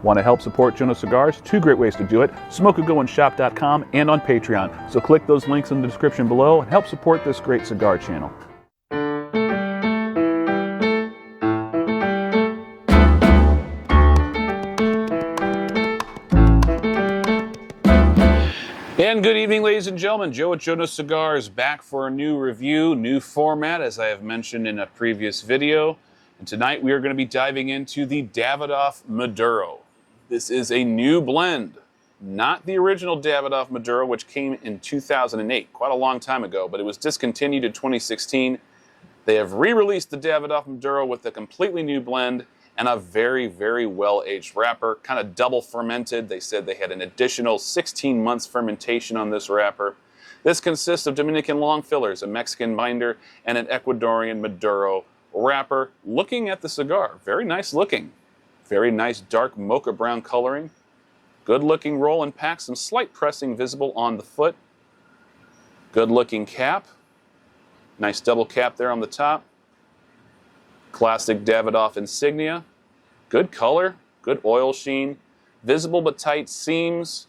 Want to help support Jonose Cigars? Two great ways to do it: smokeagoandshop.com and on Patreon. So click those links in the description below and help support this great cigar channel. And good evening, ladies and gentlemen. Joe at Jonose Cigars back for a new review, new format, as I have mentioned in a previous video. And tonight we are going to be diving into the Davidoff Maduro. This is a new blend, not the original Davidoff Maduro, which came in 2008, quite a long time ago, but it was discontinued in 2016. They have re-released the Davidoff Maduro with a completely new blend and a very, very well-aged wrapper, kind of double fermented. They said they had an additional 16 months fermentation on this wrapper. This consists of Dominican long fillers, a Mexican binder, and an Ecuadorian Maduro wrapper. Looking at the cigar, very nice looking. Very nice dark mocha brown coloring. Good looking roll and pack, some slight pressing visible on the foot. Good looking cap. Nice double cap there on the top. Classic Davidoff insignia. Good color, good oil sheen. Visible but tight seams.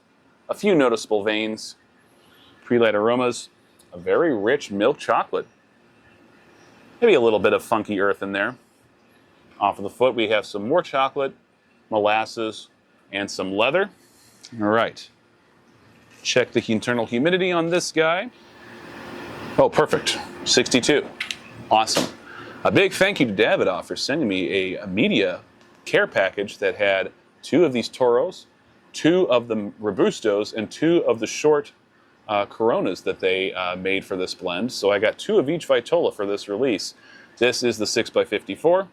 A few noticeable veins. Pre-light aromas. A very rich milk chocolate. Maybe a little bit of funky earth in there. Off of the foot, we have some more chocolate, molasses, and some leather. All right. Check the internal humidity on this guy. Oh, perfect. 62. Awesome. A big thank you to Davidoff for sending me a media care package that had 2 of these Toros, 2 of the Robustos, and 2 of the short Coronas that they made for this blend. So I got 2 of each Vitola for this release. This is the 6x54.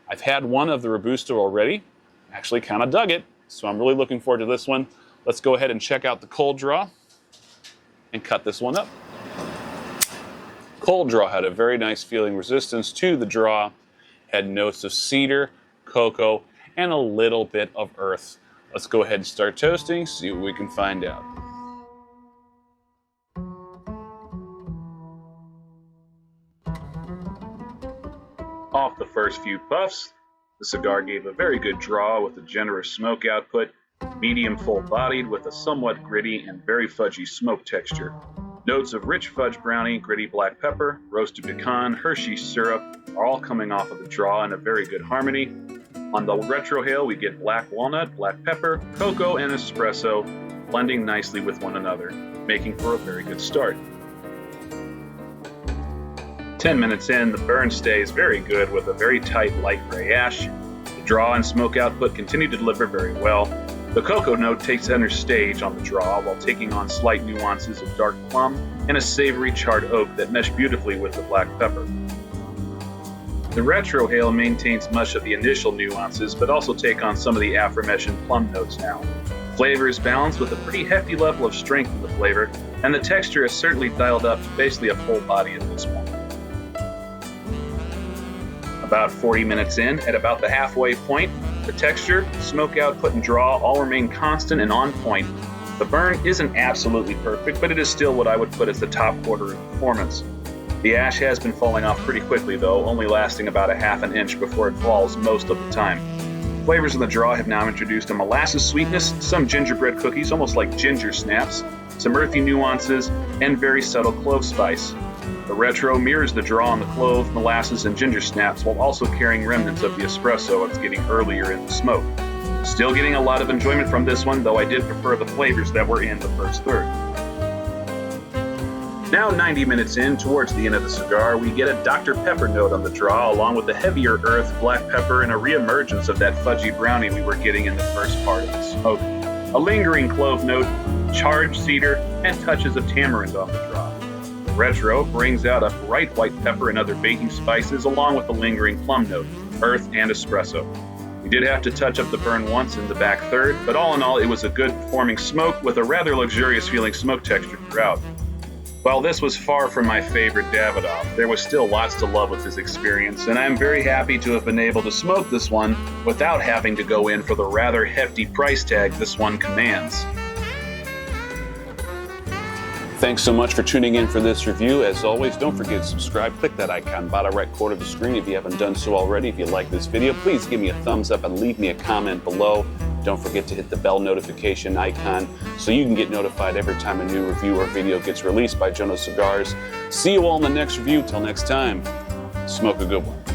I've had one of the Robusto already. Actually kind of dug it, so I'm really looking forward to this one. Let's go ahead and check out the cold draw and cut this one up. Cold draw had a very nice feeling resistance to the draw, had notes of cedar, cocoa, and a little bit of earth. Let's go ahead and start toasting, see what we can find out. Off the first few puffs, the cigar gave a very good draw with a generous smoke output, medium full-bodied with a somewhat gritty and very fudgy smoke texture. Notes of rich fudge brownie, gritty black pepper, roasted pecan, Hershey syrup are all coming off of the draw in a very good harmony. On the retrohale, we get black walnut, black pepper, cocoa, and espresso blending nicely with one another, making for a very good start. 10 minutes in, the burn stays very good with a very tight light gray ash. The draw and smoke output continue to deliver very well. The cocoa note takes center stage on the draw while taking on slight nuances of dark plum and a savory charred oak that mesh beautifully with the black pepper. The retrohale maintains much of the initial nuances but also take on some of the aforementioned plum notes now. Flavor is balanced with a pretty hefty level of strength in the flavor, and the texture is certainly dialed up to basically a full body at this point. About 40 minutes in, at about the halfway point, the texture, smoke output, and draw all remain constant and on point. The burn isn't absolutely perfect, but it is still what I would put as the top quarter of performance. The ash has been falling off pretty quickly though, only lasting about a half an inch before it falls most of the time. Flavors in the draw have now introduced a molasses sweetness, some gingerbread cookies, almost like ginger snaps, some earthy nuances, and very subtle clove spice. The retro mirrors the draw on the clove, molasses, and ginger snaps while also carrying remnants of the espresso it's getting earlier in the smoke. Still getting a lot of enjoyment from this one, though I did prefer the flavors that were in the first third. Now 90 minutes in, towards the end of the cigar, we get a Dr. Pepper note on the draw along with the heavier earth, black pepper, and a reemergence of that fudgy brownie we were getting in the first part of the smoke. A lingering clove note, charred cedar, and touches of tamarind off the draw. Retro brings out a bright white pepper and other baking spices along with a lingering plum note, earth, and espresso. We did have to touch up the burn once in the back third, but all in all it was a good performing smoke with a rather luxurious feeling smoke texture throughout. While this was far from my favorite Davidoff, there was still lots to love with his experience, and I'm very happy to have been able to smoke this one without having to go in for the rather hefty price tag this one commands. Thanks so much for tuning in for this review. As always, don't forget to subscribe. Click that icon bottom right corner of the screen if you haven't done so already. If you like this video, please give me a thumbs up and leave me a comment below. Don't forget to hit the bell notification icon so you can get notified every time a new review or video gets released by Jonose Cigars. See you all in the next review. Till next time, smoke a good one.